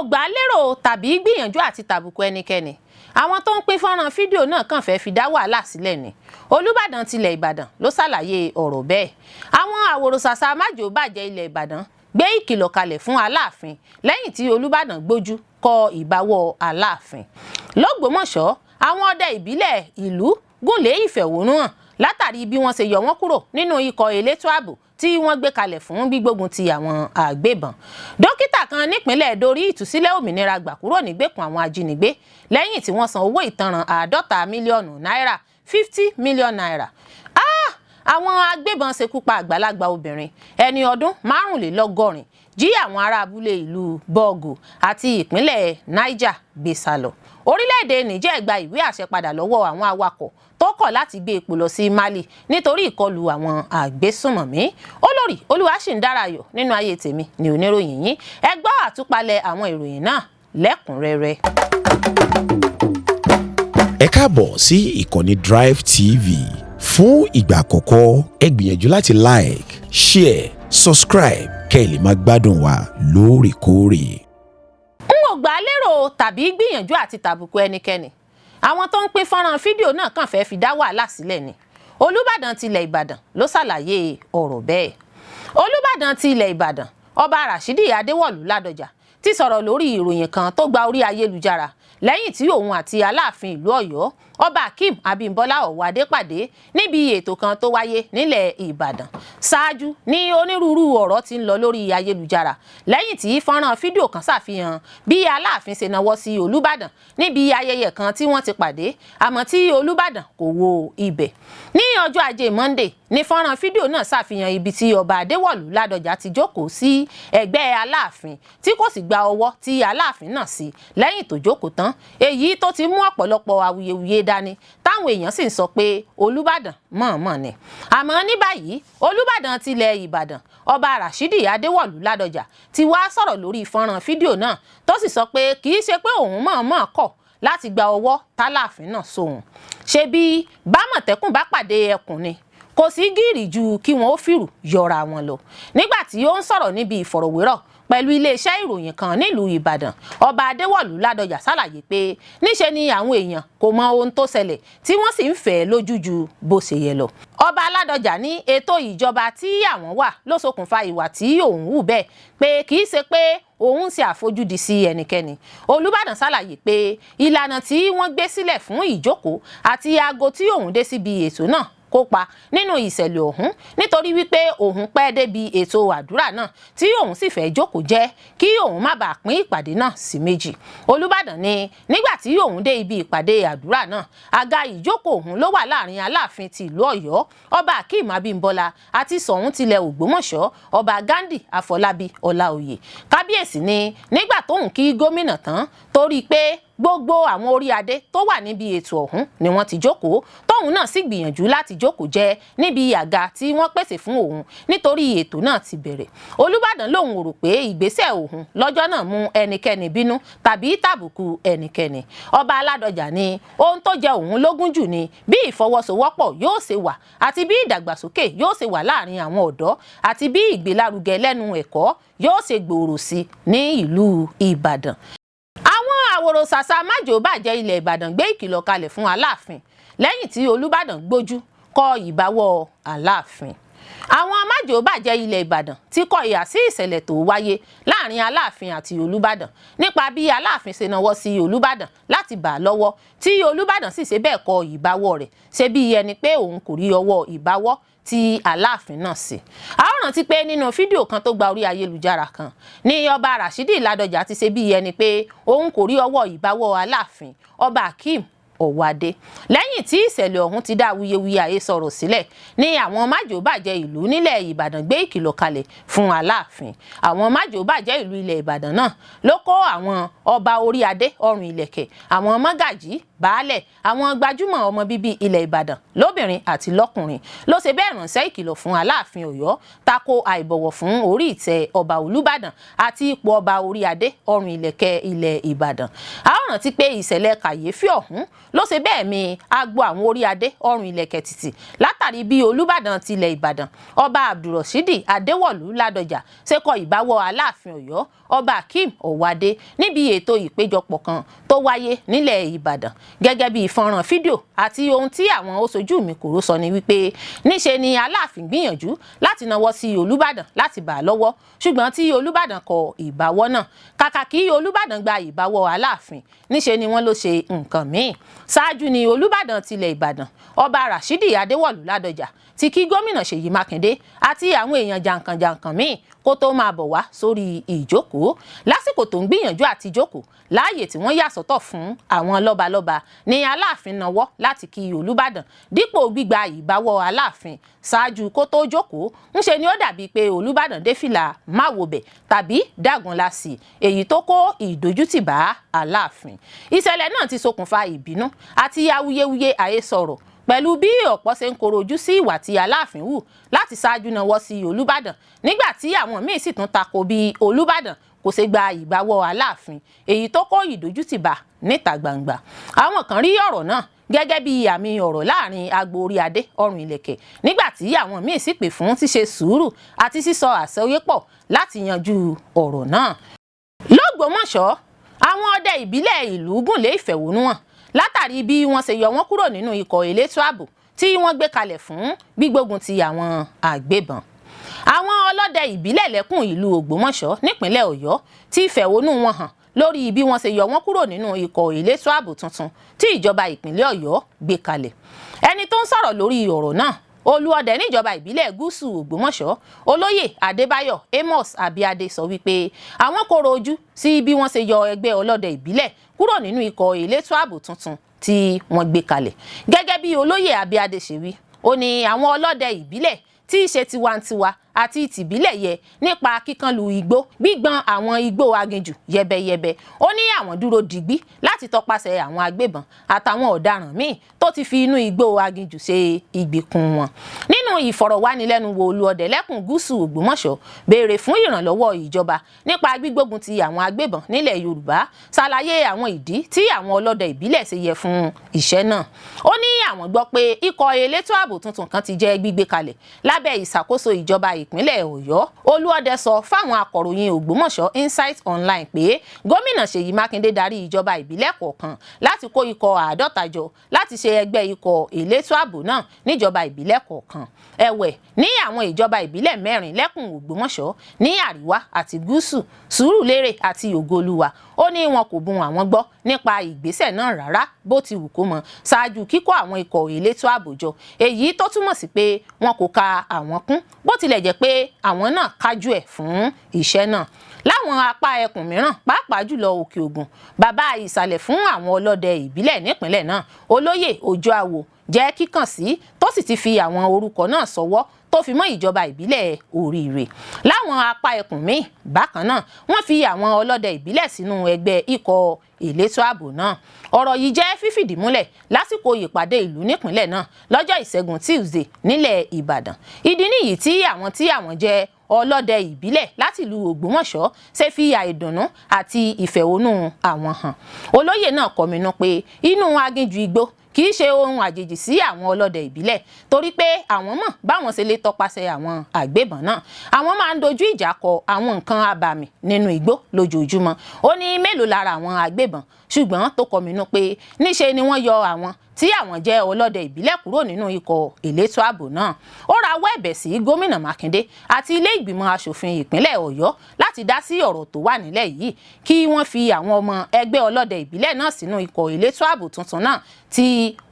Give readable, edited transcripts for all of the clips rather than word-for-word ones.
gbà lérò tàbí gbìyànjú àti tàbùkù ẹnikẹ́ni. Àwọn tó ń pín fọ́nrán fídíò náà kàn fẹ́ fi dá wàhálà sílẹ̀ ni. Olubadan tilẹ̀ Ìbàdàn ló ṣàlàyé ọ̀rọ̀ bẹ́ẹ̀. Àwọn aworosasa Majeobaje Ilu Ibadan Gbe Ikilo Kale fún Aláàfin lẹ́yìn tí Olubadan Gboju kọ ìbawọ Aláàfin. L'Ógbómọ̀ṣọ́, àwọn ọdẹ ìbílẹ̀ ìlú gúnlé ìfẹ̀hónúhàn látàrí bí wọ́n ṣe yọ wọ́n kúrò nínú ikọ̀ eleto-ààbò tí wọ́n gbé kalẹ̀ fún gbígbógun ti àwọn agbebọn. Dókítà kan nípínlẹ̀ Edo rí ìtúsílẹ-ominira gbà kúrò nígbèkùn àwọn ajínigbé lẹ́yìn tí wọ́n san owó ìtanràn 50 mílíọ̀nù náírà 50 million naira. Àwọn agbébọn ṣekupa àgbàlagbà obìnrin ẹni ọdún 75 jí àwọn ará abúlé ìlú Bọ́ọ̀gù àti ìpínlẹ̀ Niger gbé sálọ. Orílẹ̀-èdè Niger gba ìwé àṣẹ padà lọ́wọ́ àwọn awakọ̀ tó kọ̀ láti gbé epo lọ sí Mali nítorí ìkọlù àwọn àgbésùnmọ̀mí. Olórí Olúwaṣìndárayọ̀ nínú ayé tèmi ni oníròyìn yín. Ẹ gbọ́ àtúpalẹ̀ àwọn ìròyìn náà lẹ́kùnrẹ́rẹ́. Ẹ káàbọ̀ sí ìkànnì Drive TV. Fún ìgbà àkọ́kọ́, ẹ gbìyànjú láti like, share, subscribe kẹ́ ẹ lè máa gbádùn wa lóòrèkóòrè. N ò gbà lérò tàbí gbìyànjú àti tàbùkù ẹnikẹ́ni. Àwọn tó ń pín fọ́nrán fídíò náà kàn fẹ́ fi dá wàhálà sílẹ̀ ni. Olubadan tilẹ̀ Ìbàdàn ló ṣàlàyé ọ̀rọ̀ bẹ́ẹ̀. Olubadan tilẹ̀ Ìbàdàn Ọba Rashidi Adéwọ̀lú Ládọjà ti sọ̀rọ̀ lórí ìròyìn kan tó gba orí ayélujára lẹ́yìn tí òun àti Aláàfin ìlú Ọ̀yọ́ Ọba Hakeem Abímbọ́lá Ọ̀wádé pàdé níbi ètò kan tó wáyé nílẹ̀ Ìbàdàn. Ṣáájú ní onírúurú ọ̀rọ̀ tí ń lọ lórí ayélujára lẹ́yìn tí fọ́nrán fídíò kan ṣàfihàn bí Aláàfin ṣe nawọ́ sí Olúbàdàn níbi ayẹyẹ kan tí wọ́n ti pàdé àmọ́ tí Olúbàdàn kò wo ibẹ̀. Ní ọjọ́ Ajé Monday ní fọ́nrán fídíò náà ṣàfihàn ibi tí Ọba Adéwọ̀lú Ládọjà ti jókòó sí ẹ̀gbẹ́ Aláàfin tí kò sì gba ọwọ́ tí Aláàfin náà sí lẹ́yìn tó jókòó tán, èyí tó ti mú ọ̀pọ̀lọpọ̀ awuyewuye dání táwọn èèyàn sì ń sọ pé Olúbàdàn mọ̀ọ́mọ̀ ni. Àmọ́ ní báyìí Olúbàdàn tilẹ̀ Ìbàdàn Ọba Rashidi Adéwọ̀lú Ládọjà ti wá sọ̀rọ̀ lórí fọ́nrán fídíò náà tó sì sọ pé kì í ṣe pé òun mọ̀ọ́mọ̀ kọ̀ láti gba ọwọ́ t'Aláàfin náà sóhun. Ṣé bí bámọ̀tẹ́kùn bá pàdé ẹkùn ni kò sí gìrì ju kí wọn ó fìrù yọra wọn lọ. Nígbà tí ó ń sọ̀rọ̀ níbi ìfọ̀rọ̀wérọ̀ pẹ̀lú iléeṣẹ́ ìròyìn kan nílùú Ìbàdàn, Ọba Adéwọ̀lú Ládọjà ṣàlàyé pé níṣe ni àwọn èèyàn kò mọ ohun tó ṣẹlẹ̀ tí wọ́n sì ń fẹ́ lójú ju bó ṣe yẹ lọ. Ọba Ládọjà ní ètò ìjọba tí àwọn wà ló ṣokùnfà ìwà tí òun hù bẹ́ẹ̀, pé kì í ṣe pé òun ṣe àfojúdi sí ẹnikẹ́ni. Olúbàdàn ṣàlàyé pé ìlànà tí wọ́n gbé sílẹ̀ fún ìjókòó àti aago tí òun dé síbi ètò náà kópa nínú ìṣẹ̀lẹ̀ ọ̀hún nítorí wípé òun pẹ́ débi ètò àdúrà náà tí òun sì fẹ́ jókòó jẹ́ kí òun má bàa pín ìpàdé náà sí méjì. Olúbàdàn ní nígbà tí òun dé ibi ìpàdé àdúrà náà, àga ìjókòó òun ló wà láàrin Aláàfin ti ìlú Ọ̀yọ́ Ọba Hakeem Abímbọ́lá àti Ṣọ̀ún tilẹ̀ Ògbómọ̀ṣọ́ Ọba Ghandi Afọlábí Ọláoyè. Kábíyèsí ní nígbà tóun kí gómìnà tán torí pé gbogbo àwọn orí adé tó wà níbi ètò ọ̀hún ni wọ́n ti jókòó, tóun náà sì gbìyànjú láti jókòó jẹ́ níbi àga tí wọ́n pèsè fún òun nítorí ètò náà ti bẹ̀rẹ̀. Olúbàdàn lòun rò pé ìgbésẹ̀ òun lọ́jọ́ náà mú ẹnikẹ́ni bínú tàbí tàbùkù ẹnikẹ́ni. Ọba Ládọjà ní ohun tó jẹ òun lógún jù ni bí ìfọwọ́sowọ́pọ̀ yóò ṣe wà àti bí ìdàgbàsókè yóò ṣe wà láàrin àwọn ọ̀dọ́ àti bí ìgbélárugẹ lẹ́nu ẹ̀kọ́ yóò ṣe gbòòrò sí ní ìlú Ìbàdàn. Aworosasa Majeobaje Ilu Ibadan Gbe Ikilo Kale fún Aláàfin lẹ́yìn tí Olubadan Gboju kọ ìbawọ Aláàfin. Àwọn Majeobaje Ilu Ibadan ti kọ ìhà sí ìṣẹ̀lẹ̀ tó wáyé láàrin Aláàfin àti Olubadan nípa bí Aláàfin ṣe nawọ́ sí Olubadan láti bà á lọ́wọ́ tí Olubadan sì ṣe bẹ́ẹ̀ kọ ìbawọ rẹ̀ ṣe bí ẹni pé òun kò rí ọwọ́ ìbawọ́ tí Aláàfin náà sí. A ó rántí pé nínú fídíò kan tó gba orí ayélujára kan ní Ọba Rashidi Ládọjà ti ṣe bí ẹni pé òun kò rí ọwọ́ ìbawọ́ Aláàfin Ọba Hakeem Ọ̀wádé. Lẹ́yìn tí ìṣẹ̀lẹ̀ ọ̀hún ti dá awuyewuye àhesọ̀rọ̀ sílẹ̀ ní àwọn Majeobaje ìlú nílẹ̀ Ìbàdàn Gbe Ikilo Kale fún Aláàfin. Àwọn Majeobaje ìlú ilẹ̀ Ìbàdàn náà ló kó àwọn ọba orí adé ọrùn ìlẹ̀kẹ̀, àwọn mọ́gàjí baálẹ̀ àwọn gbajúmọ̀ ọmọ bíbí ilẹ̀ Ìbàdàn lóbìnrin àti lọ́kùnrin ló ṣe bẹ́ẹ̀ ránṣẹ́ ìkìlọ̀ fún Aláàfin Ọ̀yọ́ tako àìbọ̀wọ̀ fún orí ìtẹ́ ọba Olúbàdàn àti ipò ọba orí adé ọrùn ìlẹ̀kẹ̀ ilẹ̀ Ìbàdàn. A ó rántí pé ìṣẹ̀lẹ̀ kàyéfì ọ̀hún ló ṣe bẹ́ẹ̀ mi agbo àwọn orí adé ọrùn ìlẹ̀kẹ̀ títì látàrí bí Olúbàdàn tilẹ̀ Ìbàdàn ọba Abdulrasheed Adéwọ̀lú Ládọjà ṣe kọ ìbáwọ Aláàfin Ọ̀yọ́ ọba Akeem Ọ̀wádé níbi ètò ìpéjọpọ̀ kan tó wáyé nílẹ̀ Ìbàdàn. Gẹ́gẹ́ bí fọ́nrán fídíò àti ohun tí àwọn oṣojú mi kòró sọ ni wípé níṣe ni Aláàfin gbìyànjú láti nawọ́ sí Olúbàdàn láti bà á lọ́wọ́ ṣùgbọ́n tí Olúbàdàn kọ ìbáwọ́ náà kàkà kí Olúbàdàn gba ìbáwọ́ Aláàfin níṣe ni wọ́n ló ṣe nǹkan míì. Ṣáájú ni Olúbàdàn tilẹ̀ Ìbàdàn ọba Rasheed Adéwọ̀lú Ládọjà ti kí gómìnà Ṣèyí Mákindé àti àwọn èèyàn jàǹkànjàǹkàn míì kó tó máa bọ̀ wá sórí ìjókòó. Lásìkò tó ń gbìyànjú àti jókòó láàyè tí wọ́n yà sọ́tọ̀ fún àwọn lọ́balọ́ba ni Aláàfin nawọ́ láti kí Olúbàdàn dípò gbígba ìbáwọ́ Aláàfin. Ṣáájú kó tó jókòó ńṣe ni ó dàbí pé Olúbàdàn dé fìlà máwòbẹ̀ tàbí dàgúnlá sí èyí tó kó ìdójútì bá Aláàfin. Ìṣẹ̀lẹ̀ náà ti ṣokùnfà ìbínú àti awuyewuye àhesọ̀rọ̀ pẹ̀lú bí ọ̀pọ̀ ṣe ń koro ojú sí ìwà tí Aláàfin hù láti ṣáájú nawọ́ sí Olúbàdàn nígbà tí àwọn míì sì tún tako bí Olúbàdàn kò ṣe gba ìbáwọ́ Aláàfin èyí tó kó ìdójútì bá níta gbangba. Àwọn kan rí ọ̀rọ̀ náà gẹ́gẹ́ bí àmì ọ̀rọ̀ láàrin agbo orí adé ọrùn ìlẹ̀kẹ̀ nígbà tí àwọn míì sì pè fún ṣíṣe sùúrù àti sísọ àsọyépọ̀ láti yanjú ọ̀rọ̀ náà. L'Ógbómọ̀ṣọ́ àwọn ọdẹ ìbílẹ̀ ìlú gùnlé ìfẹ̀hónúhàn látàrí bí wọ́n ṣe yọ wọ́n kúrò nínú ikọ̀ elétò ààbò tí wọ́n gbé kalẹ̀ fún gbígbógun ti àwọn agbébọn. Àwọn ọlọ́dẹ ìbílẹ̀ lẹ́kùn ìlú Ògbómọ̀ṣọ́ nípínlẹ̀ Ọ̀yọ́ ti fẹ̀hónú wọn hàn lórí bí wọ́n ṣe yọ wọ́n kúrò nínú ikọ̀ elétò ààbò tuntun tí ìjọba ìpínlẹ̀ Ọ̀yọ́ gbé kalẹ̀. Ẹni tó ń sọ̀rọ̀ lórí ọ̀rọ̀ náà olùọdẹ níjọba ìbílẹ̀ gúúsù Ògbómọ̀ṣọ́ olóyè Adébáyọ̀ Amos Abíadé sọ wípé àwọn kòrò ojú sí bí wọ́n ṣe yọ ẹgbẹ́ ọlọ́dẹ ìbílẹ̀ kúrò nínú ikọ̀ elétò ààbò tuntun tí wọ́n gbé kalẹ̀. Gẹ́gẹ́ bí olóyè Abíadé ṣe wí ó ní àwọn ọlọ́dẹ ìbílẹ̀ tí í ṣe tiwantiwa àti tìbílẹ̀ yẹ nípa kíkanlu igbó gbígbọn àwọn igbó aginjù yẹbẹyẹbẹ. Ó ní àwọn dúró digbí láti tọpasẹ̀ àwọn agbébọn àtàwọn ọ̀daràn míì tó ti fi inú igbó aginjù ṣe ìgbèkùn wọn. Nínú ìfọ̀rọ̀wánilẹ́nuwò olùọdẹ lẹ́kùn gúúsù Ògbómọ̀ṣọ́ béèrè fún ìrànlọ́wọ́ ìjọba nípa gbígbógun ti àwọn agbébọn nílẹ̀ Yorùbá ṣàlàyé àwọn ìdí tí àwọn ọlọ́dẹ ìbílẹ̀ ṣe yẹ fún iṣẹ́ náà. Ó ní àwọn gbọ́ pé ikọ̀ elétò ààbò tuntun kan ti jẹ́ gbígbé kalẹ̀ lábẹ́ ìṣàkóso ìjọba ìpínlẹ̀ Ọ̀yọ́. Olúọdẹ sọ fáwọn akọ̀ròyìn Ògbómọ̀ṣọ́ Insight Online pé gómìnà Ṣèyí Mákindé darí ìjọba ìbílẹ̀ kọ̀ọ̀kan láti kó ikọ̀ 50 jọ láti ṣe ẹgbẹ́ ikọ̀ elétò ààbò náà níjọba ìbílẹ̀ kọ̀ọ̀kan. Ẹ̀wẹ̀ ní àwọn ìjọba ìbílẹ̀ 4 lẹ́kùn Ògbómọ̀ṣọ́ ní àríwá àti gúúsù Sùúrùlérè àti Ògoolúwa. Ó ní wọn kò bùn àwọn gbọ́ nípa ìgbésẹ̀ náà rárá bó ti wù kó mọ ṣáájú kíkó àwọn ikọ̀ elétò ààbò jọ èyí tó túmọ̀ sí pé wọn kò ka àwọn kún bó tilẹ̀ jẹ́ pé àwọn náà kájú ẹ̀ fún iṣẹ́ náà. Láwọn apá ẹkùn mìíràn pàápàá jùlọ Òkè Ògùn bàbá ìsàlẹ̀ fún àwọn ọlọ́dẹ ìbílẹ̀ nípìnlẹ̀ náà olóyè Ojoawo jẹ́ kíkàn sí tó sì ti fi àwọn orúkọ náà sọwọ́ tó fi mọ́ ìjọba ìbílẹ̀ Oríire. Láwọn apá ẹkùn míì bákan náà wọ́n fi àwọn ọlọ́dẹ ìbílẹ̀ sínú ẹgbẹ́ ikọ̀ elétò ààbò náà. Ọ̀rọ̀ yìí jẹ́ fífìdí múlẹ̀ lásìkò ìpàdé ìlú nípìnlẹ̀ náà lọ́jọ́ Ìṣẹ́gun Tuesday nílẹ̀ Ìbàdàn. Ìdí nìyí tí àwọn jẹ́ ọlọ́dẹ ìbílẹ̀ láti ìlú Ògbómọ̀ṣọ́ ṣe fi àìdùnnú àti ìfẹ̀hónú àwọn hàn. Olóyè náà kọminú pé inú aginjù igbó kì í ṣe ohun àjèjì sí àwọn ọlọ́dẹ ìbílẹ̀ torí pé àwọn mọ̀ báwọn ṣe lè tọpasẹ̀ àwọn àgbébọn náà. Àwọn máa ń dojú ìjà kọ àwọn nǹkan abàmì nínú igbó lójoojúmọ́. Ó ní mélòó lára àwọn àgbébọn ṣùgbọ́n tó kọminú pé níṣe ni wọ́n yọ àwọn tí àwọn jẹ́ ọlọ́dẹ ìbílẹ̀ kúrò nínú ikọ̀ elétò ààbò náà. Ó rawọ́ ẹ̀bẹ̀ sí gómìnà Mákindé àti ilé ìgbìmọ̀ aṣòfin ìpínlẹ̀ Ọ̀yọ́ láti dá sí ọ̀rọ̀ tó wà nílẹ̀ yìí kí wọ́n fi àwọn ọmọ ẹgbẹ́ ọlọ́dẹ ìbílẹ̀ náà sínú ikọ̀ elétò ààbò tuntun náà tí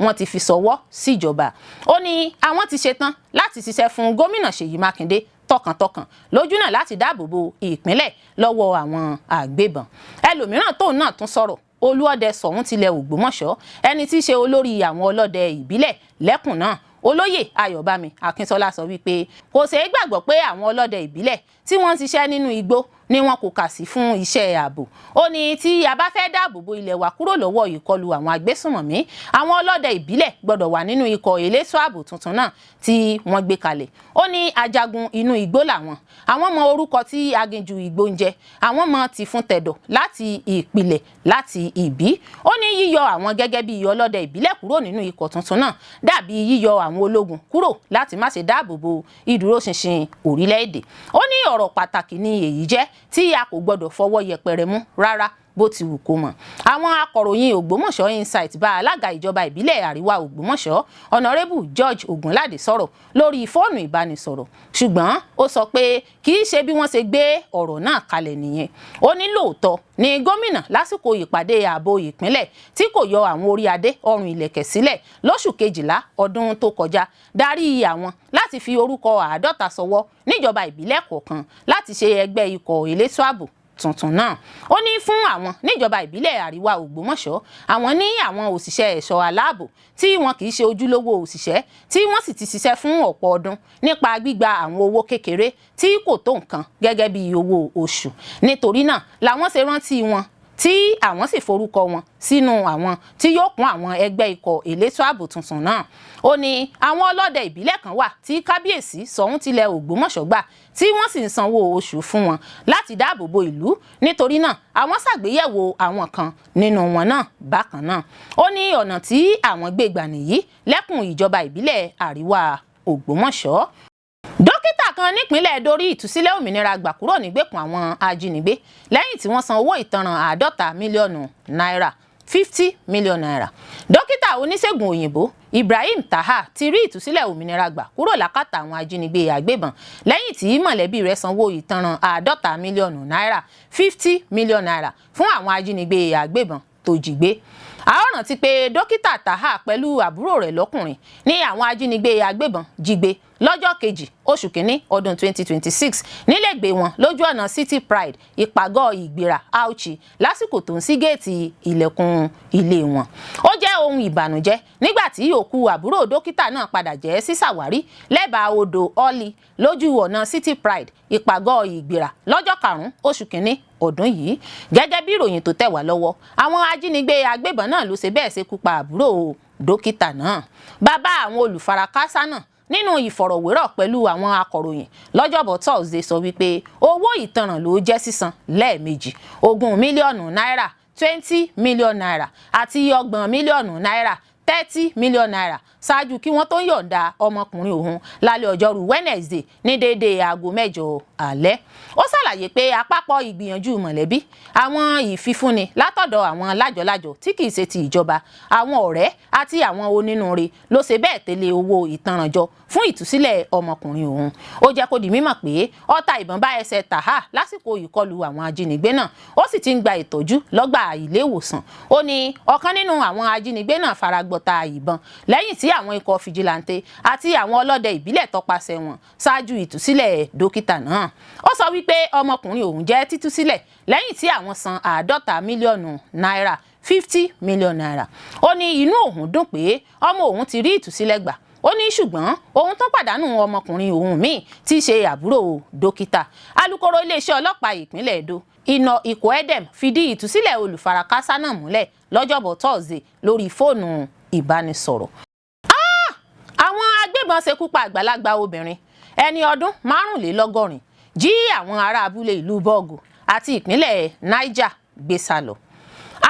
wọ́n ti fi ṣọwọ́ síjọba. Ó ní àwọn ti ṣetán láti ṣiṣẹ́ fún gómìnà Ṣèyí Mákindé tọkàntọkàn lójúnà láti dáàbò bo ìpínlẹ̀ lọ́wọ́ àwọn àgbébọn. Ẹlòmíràn tóun náà tún sọ̀rọ̀ olùọdẹ Ṣọ̀ún tilẹ̀ Ògbómọ̀ṣọ́ ẹni tí í ṣe olórí àwọn ọlọ́dẹ ìbílẹ̀ lẹ́kùn náà olóyè Ayọ̀bámi Akíntọ́lá sọ wípé kò ṣeé gbàgbọ́ pé àwọn ọlọ́dẹ ìbílẹ̀ tí wọ́n ń ṣiṣẹ́ nínú igbó ni wọn kò kà sí fún iṣẹ́ ààbò. Ó ní tí a bá fẹ́ dáàbò bo ilẹ̀ wa kúrò lọ́wọ́ ìkọlù àwọn agbésùnmọ̀mí, àwọn ọlọ́dẹ ìbílẹ̀ gbọ́dọ̀ wà nínú ikọ̀ elétò ààbò tuntun náà tí wọ́n gbé kalẹ̀. Ó ní ajagun inú igbó làwọn. Àwọn mọ orúkọ tí aginjù igbó ń jẹ. Àwọn mọ tìfun tẹ̀dọ̀ láti ìpìlẹ̀ láti ìbí. Ó ní yíyọ àwọn gẹ́gẹ́ bí ọlọ́dẹ ìbílẹ̀ kúrò nínú ikọ̀ tuntun náà dàbí yíyọ àwọn ológun kúrò láti má ṣe dáàbò bo ìdúróṣinṣin orílẹ̀-èdè. Ó ní ọ̀rọ̀ pàtàkì ni èyí jẹ́ tí a kò gbọdọ̀ fọwọ́ yẹpẹrẹ mú rárá bó ti wù kó mọ̀. Àwọn akọ̀ròyìn Ògbómọ̀ṣọ́ Insight bá alága ìjọba ìbílẹ̀ àríwá Ògbómọ̀ṣọ́ Honorable George Ogunlade sọ̀rọ̀ lórí fóònù ìbánisọ̀rọ̀, ṣùgbọ́n ó sọ pé kì í ṣe bí wọ́n ṣe gbé ọ̀rọ̀ náà kalẹ̀ nìyẹn. Ó ní lóòótọ́ ni gómìnà lásìkò ìpàdé ààbò ìpínlẹ̀ tí kò yọ àwọn orí adé ọrùn ìlẹ̀kẹ̀ sílẹ̀ lóṣù kejìlá ọdún tó kọjá darí àwọn láti fi orúkọ 50 sọwọ́ níjọba ìbílẹ̀ kọ̀ọ̀kan láti ṣe ẹgbẹ́ ikọ̀ elétò ààbò tuntun náà. Ó ní fún àwọn níjọba ìbílẹ̀ àríwá Ògbómọ̀ṣọ́, àwọn ní àwọn òṣìṣẹ́ ẹ̀ṣọ́ aláàbò tí wọn kì í ṣe ojúlówó òṣìṣẹ́ tí wọ́n sì ti ṣiṣẹ́ fún ọ̀pọ̀ ọdún nípa gbígba àwọn owó kékeré tí kò tó nǹkan gẹ́gẹ́ bí owó oṣù. Nítorí náà làwọn ṣe rántí wọn tí àwọn sì forúkọ wọn sínú àwọn tí yóò kún àwọn ẹgbẹ́ ikọ̀ elétò ààbò tuntun náà. Ó ní àwọn ọlọ́dẹ ìbílẹ̀ kan wà tí kábíyèsí Ṣọ̀ún tilẹ̀ Ògbómọ̀ṣọ́ gbà tí wọ́n sì ń sanwó oṣù fún wọn láti dáàbò bo ìlú. Nítorí náà àwọn ṣàgbéyẹ̀wò àwọn kan nínú wọn náà bákan náà. Ó ní ọ̀nà tí àwọn gbé gbà nìyí lẹ́kùn ìjọba ìbílẹ̀ àríwá Ògbómọ̀ṣọ́. Dókítà kan nípínlẹ̀ Edo rí ìtúsílẹ̀-òmìnira gbà kúrò nígbèkùn àwọn ajínigbé lẹ́yìn tí wọ́n san owó ìtanràn 50 mílíọ̀nù náírà 50 million naira. Dókítà oníṣègùn òyìnbó Ibrahim Taha ti rí ìtúsílẹ̀-òmìnira gbà kúrò lákàtà àwọn ajínigbé agbébọn lẹ́yìn tí mọ̀lẹ́bí rẹ̀ sanwó ìtanràn 50 mílíọ̀nù náírà 50 million naira fún àwọn ajínigbé agbébọn tó jí gbé. A ó rántí pé dókítà Taha pẹ̀lú àbúrò rẹ̀ lọ́kùnrin ní àwọn ajínigbé agbébọn jí gbé lọ́jọ́ kejì oṣù kìíní ọdún 2026 nílẹ̀gbé wọn lójú ọ̀nà City Pride ìpàgọ́ ìgbéra Auchi lásìkò tó ń ṣí géètì ilẹ̀kùn ilé wọn. Ó jẹ́ ohun ìbànújẹ́ nígbà tí òkú àbúrò dókítà náà padà jẹ́ sísàwárí lẹ́bàá odò Ọ́lì lójú ọ̀nà City Pride ìpàgọ́ ìgbéra lọ́jọ́ 5 oṣù kìíní ọdún yìí. Gẹ́gẹ́ bí ìròyìn tó tẹ̀ wá lọ́wọ́, àwọn ajínigbé agbébọn náà ló ṣe bẹ́ẹ̀ ṣekú pa àbúrò dókítà náà. Bàbá àwọn olùfarakásá náà nínú ìfọ̀rọ̀wérọ̀ pẹ̀lú àwọn akọ̀ròyìn lọ́jọ́bọ̀ Thursday sọ wípé owó ìtanràn ló jẹ́ sísan lẹ́ẹ̀mejì 20 mílíọ̀nù náírà 20 mílíọ̀nù náírà àti 30 mílíọ̀nù náírà 30 mílíọ̀nù náírà ṣáájú kí wọ́n tó yọ̀ǹda ọmọkùnrin òun lálẹ́ ọjọ́rú Wednesday ní déédéé aago 8 alẹ́. Ó ṣàlàyé pé àpapọ̀ ìgbìyànjú mọ̀lẹ́bí, àwọn ìfifúnni látọ̀dọ̀ àwọn lájọlájọ tí kìí ṣe ti ìjọba, àwọn ọ̀rẹ́ àti àwọn onínúure ló ṣe bẹ́ẹ̀ tẹ̀lé owó ìtanrànjọ fún ìtúsílẹ̀ ọmọkùnrin òun. Ó jẹ́ kó di mímọ̀ pé ọta ìbọn bá ẹsẹ̀ Taha lásìkò ìkọlù àwọn ajínigbé náà, ó sì ti ń gba ìtọ́jú lọ́gbà ilé ìwòsàn. Ó ní ọ̀kan nínú àwọn ajínigbé náà fara gbọta ìbọn lẹ́yìn tí àwọn ikọ̀ fìjìláńtẹ́ àti àwọn ọlọ́dẹ ìbílẹ̀ tọpasẹ̀ wọn ṣáájú ìtúsílẹ̀ dókítà náà. Ó sọ wípé ọmọkùnrin òun jẹ́ títúsílẹ̀ lẹ́yìn tí àwọn san 50 mílíọ̀nù náírà 50 mílíọ̀nù náírà. Ó ní inú òun dùn pé ọmọ òun ti rí ìtúsílẹ̀ gbà. Ó ní ṣùgbọ́n òun tó pàdánù ọmọkùnrin òun míì tí í ṣe àbúrò dókítà. Alukoro iléeṣẹ́ ọlọ́pàá ìpínlẹ̀ Edo Ino Iko Edem fìdí ìtúsílẹ̀ olùfarakásá náà múlẹ̀ lọ́jọ́bọ̀ Thursday lórí fóònù ìbánisọ̀rọ̀. Àwọn agbébọn ṣekú pa àgbàlagbà obìnrin ẹni ọdún 85 jí àwọn ará abúlé ìlú Bọ́ọ̀gù àti ìpínlẹ̀ Niger gbé sálọ.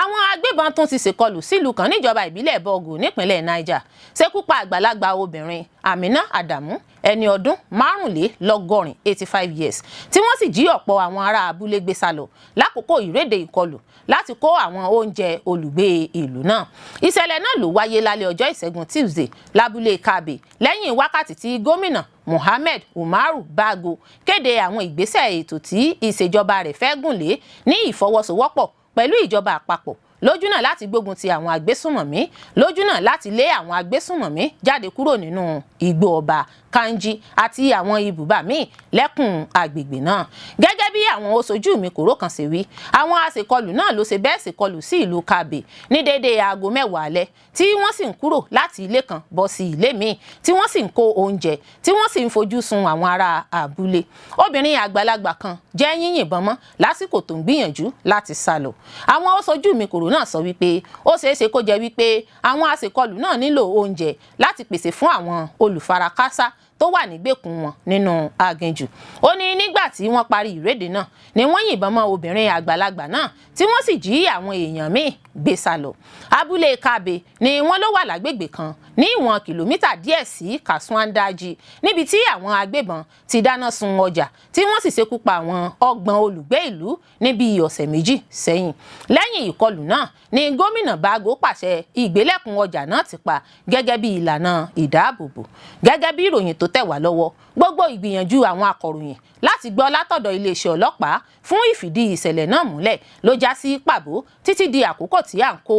Àwọn agbébọn tún ti ṣèkọlù sílùú kan níjọba ìbílẹ̀ Bọ́ọ̀gù nípínlẹ̀ Niger ṣekú pa àgbàlagbà obìnrin Amina Adamu ẹni ọdún 85 85 years tí wọ́n sì jí ọ̀pọ̀ àwọn ará abúlé gbé sálọ lákòókò ìréde ìkọlù láti kó àwọn oúnjẹ olùgbé ìlú náà. Ìṣẹ̀lẹ̀ náà ló wáyé lálẹ́ ọjọ́ Ìṣẹ́gun Tuesday lábúlé Kabe lẹ́yìn wákàtí tí gómìnà Mohammed Umaru Bago kéde àwọn ìgbésẹ̀ ètò tí ìṣèjọba rẹ̀ fẹ́ gùn lé ní ìfọwọ́sowọ́pọ̀ pẹ̀lú ìjọba àpapọ̀ lójúnà láti gbógun ti àwọn agbésùnmọ̀mí, lójúnà láti lé àwọn agbésùnmọ̀mí jáde kúrò nínú igbó ọba Kanji àti àwọn ibùba míì lẹ́kùn agbègbè náà. Gẹ́gẹ́ bí àwọn oṣojú mi kòró kan ṣe wí àwọn aṣèkọlù náà ló ṣe bẹ́ẹ̀ ṣèkọlù sí ìlú Kàbè ní déédéé aago 10 alẹ́ tí wọ́n sì ń kúrò láti ilé kan bọ́ sí ilé míì tí wọ́n sì ń kó oúnjẹ tí wọ́n sì ń fojú sun àwọn ará abúlé. Obìnrin àgbàlagbà kan jẹ́ yíyìnbọn mọ́ lásìkò tó ń gbìyànjú láti sá lọ. Àwọn oṣojú mi kòró náà sọ wípé ó ṣeéṣe kó jẹ́ wípé àwọn aṣèkọlù náà nílò oúnjẹ láti pèsè fún àwọn olùfarakásá tó wà nígbèkùn wọn nínú aginjù. Ó ní nígbà tí wọ́n parí ìréde náà ni wọ́n yìnbọn mọ́ obìnrin àgbàlagbà náà tí wọ́n sì jí àwọn èèyàn míì gbé sá lọ. Abúlé Kàbè ni wọ́n ló wà lágbègbè kan ní ìwọ̀n kìlómítà díẹ̀ sí Kasuandaji níbi tí àwọn agbébọn ti dáná sun ọjà tí wọ́n sì ṣekú pa àwọn 30 olùgbé ìlú níbi ọ̀sẹ̀ méjì sẹ́yìn. Lẹ́yìn ìkọlù náà ni gómìnà Bago pàṣẹ ìgbélẹ̀kùn ọjà náà ti pa gẹ́gẹ́ bí ìlànà ìdáàbòbò. Gẹ́gẹ́ bí ìròyìn tó tẹ̀ wá lọ́wọ́, gbogbo ìgbìyànjú àwọn akọ̀ròyìn láti gbọ́ látọ̀dọ̀ iléeṣẹ́ ọlọ́pàá fún ìfìdí ìṣẹ̀lẹ̀ náà múlẹ̀ ló já sí pàbó títí di àkókò tí à ń kó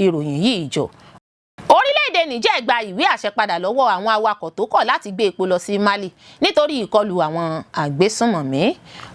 ìròyìn yìí jọ. Orílẹ̀-èdè Niger gba ìwé àṣẹ padà lọ́wọ́ àwọn awakọ̀ tó kọ̀ láti gbé epo lọ sí Mali nítorí ìkọlù àwọn àgbésùnmọ̀mí.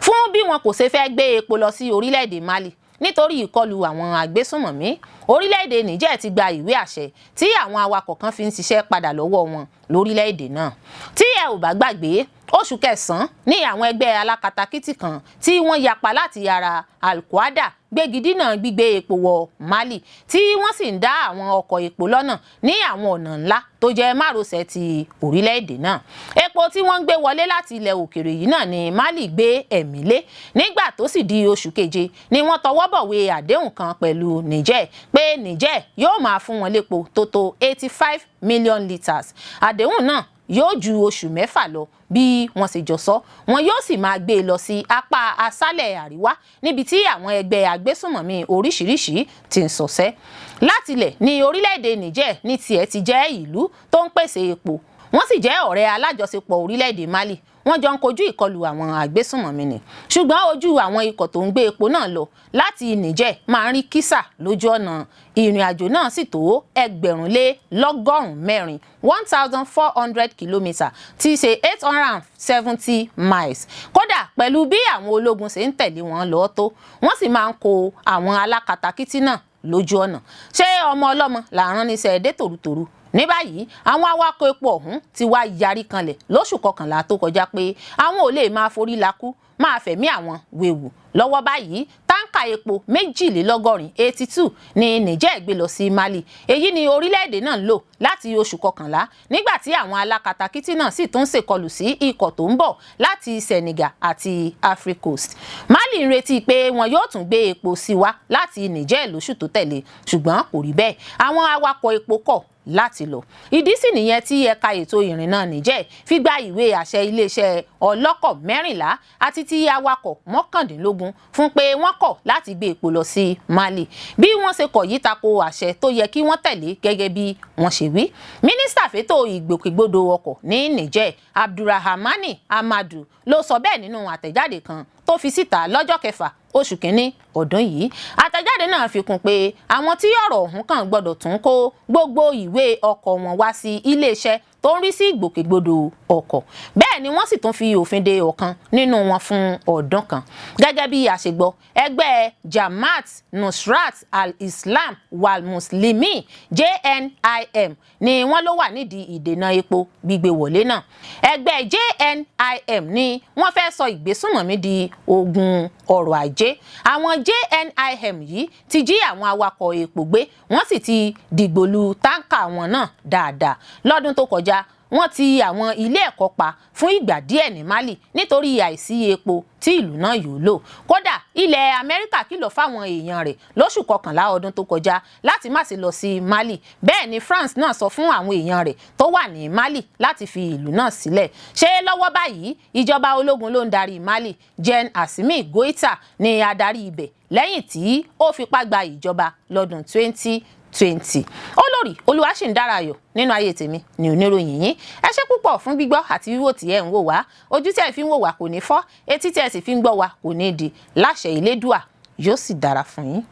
Fún bí wọn kò ṣe fẹ́ gbé epo lọ sí orílẹ̀-èdè Mali nítorí ìkọlù àwọn àgbésùnmọ̀mí, orílẹ̀-èdè Niger ti gba ìwé àṣẹ tí àwọn awakọ̀ kan fi ń ṣiṣẹ́ padà lọ́wọ́ wọn lórílẹ̀-èdè náà. Tí ẹ ò bá gbàgbé, oṣù kẹsàn-án ní àwọn ẹgbẹ́ alákatakítí kan tí wọ́n yapa láti ara Al-Qaeda gbégidínà gbígbé epo wọ Mali tí wọ́n sì ń dá àwọn ọkọ̀ epo lọ́nà ní àwọn ọ̀nà ńlá tó jẹ́ márosẹ̀ ti orílẹ̀-èdè náà. Epo tí wọ́n ń gbé wọlé láti ilẹ̀ òkèèrè yìí náà ni Mali gbé ẹ̀mí lé nígbà tó sì di oṣù keje ni wọ́n tọwọ́ bọ̀wé àdéhùn kan pẹ̀lú Niger pé Niger yóò máa fún wọn lépo tó tó 85 million litres. Àdéhùn náà yóò ju oṣù 6 lọ bí wọ́n ṣe jọ sọ. Wọn yóò sì máa gbé e lọ sí apá aṣálẹ̀ àríwá níbi tí àwọn ẹgbẹ́ agbésùnmọ̀mí oríṣiríṣi ti ń ṣọṣẹ́. Látilẹ̀ ní orílẹ̀-èdè Niger ní tiẹ̀ ti jẹ́ ìlú tó ń pèsè epo. Wọ́n sì jẹ́ ọ̀rẹ́ alájọṣepọ̀ orílẹ̀-èdè Mali. Wọ́n jọ ń kojú ìkọlù àwọn àgbésùnmọ̀mí ni. Ṣùgbọ́n ojú àwọn ikọ̀ tó ń gbé epo náà lọ láti Niger máa ń rí kísà lójú ọ̀nà. Ìrìn àjò náà sì tó 1,104 1,400 kìlómítà tí í ṣe 870 miles. Kódà pẹ̀lú bí àwọn ológun ṣe ń tẹ̀lé wọn lọ tó, wọ́n sì máa ń kó àwọn alákatakítí náà lójú ọ̀nà. Ṣé ọmọ ọlọ́mọ là ń rán níṣẹ́ dé tòrutòru? Ní báyìí, àwọn awakọ̀ epo ọ̀hún ti wá yarí kanlẹ̀ lóṣù kọkànlá tó kọjá pé àwọn ò lè máa forí lakú máa fẹ̀mí àwọn wéwu. Lọ́wọ́ báyìí, táǹkà epo 82 ni Niger gbé lọ sí Mali. Èyí ni orílẹ̀-èdè náà ń lò láti oṣù kọkànlá nígbà tí àwọn alákatakítí náà sì tún ṣèkọlù sí ikọ̀ tó ń bọ̀ láti Senegal àti Africa Coast. Mali ń retí pé wọn yóò tún gbé epo sí wá láti Niger lóṣù tó tẹ̀lé, ṣùgbọ́n kò rí bẹ́ẹ̀. Àwọn awakọ̀ epo kọ̀ láti lọ. Ìdí sì nìyẹn tí ẹ̀ka ètò ìrìnnà Niger fi gba ìwé àṣẹ iléeṣẹ́ ọlọ́kọ̀ 14 àti ti awakọ̀ 19 fún pé wọ́n kọ̀ láti gbé epo lọ sí Mali. Bí wọ́n ṣe kọ̀ yìí tako àṣẹ tó yẹ kí wọ́n tẹ̀lé gẹ́gẹ́ bí wọ́n ṣe wí. Mínísítà fétò ìgbòkègbodò ọkọ̀ ní Niger, Abdulrahmani Amadu, ló sọ bẹ́ẹ̀ nínú àtẹ̀jáde kan tó fi síta lọ́jọ́ 6 oṣù kínní ọdún yìí. Àtẹ̀jáde náà fi kún pé àwọn tí ọ̀rọ̀ ọ̀hún kàn gbọ́dọ̀ tún kó gbogbo ìwé ọkọ̀ wọn wá sí iléeṣẹ́ tó ń rí sí ìgbòkègbodò ọkọ̀. Bẹ́ẹ̀ ni wọ́n sì tún fi òfin de ọ̀kan nínú wọn fún ọdún kan. Gẹ́gẹ́ bí àṣegbọ́, ẹgbẹ́ Jamaat Nusrat al-Islam wal Muslimin JNIM ni wọ́n ló wà nídìí ìdènà epo gbígbé wọlé náà. Ẹgbẹ́ JNIM ni wọ́n fẹ́ sọ ìgbésùnmọ̀mí di ogun ọrọ̀ ajé. Àwọn JNIM yìí ti jí àwọn awakọ̀ epo gbé, wọ́n sì ti dìgbòlu táǹkà wọn náà dáadáa. Lọ́dún tó kọjá, wọ́n ti àwọn ilé ẹ̀kọ́ pa fún ìgbà díẹ̀ ní Mali nítorí àìsí epo tí ìlú náà yóò lò. Kódà ilẹ̀ Amẹ́ríkà kìlọ̀ fáwọn èèyàn rẹ̀ lóṣù kọkànlá ọdún tó kọjá láti má ṣe lọ sí Mali. Bẹ́ẹ̀ ni France náà sọ fún àwọn èèyàn rẹ̀ tó wà ní Mali láti fi ìlú náà sílẹ̀. Ṣé lọ́wọ́ báyìí ìjọba ológun ló ń darí Mali? Gen Assimi Goïta ni adarí ibẹ̀ lẹ́yìn tí ó fipá gba ìjọba lọ́dún 2020. Olórí Olúwaṣìndáráyọ̀ nínú ayé tèmi ni oníròyìn yín. Ẹ ṣé púpọ̀ fún gbígbọ́ àti wíwò tí ẹ ń wò wá. Ojú tí ẹ fi ń wò wá kò ní fọ́, etí tí ẹ sì fi ń gbọ́ wá kò ní di. Láṣẹ Elédùà yóò sì dára fún yín.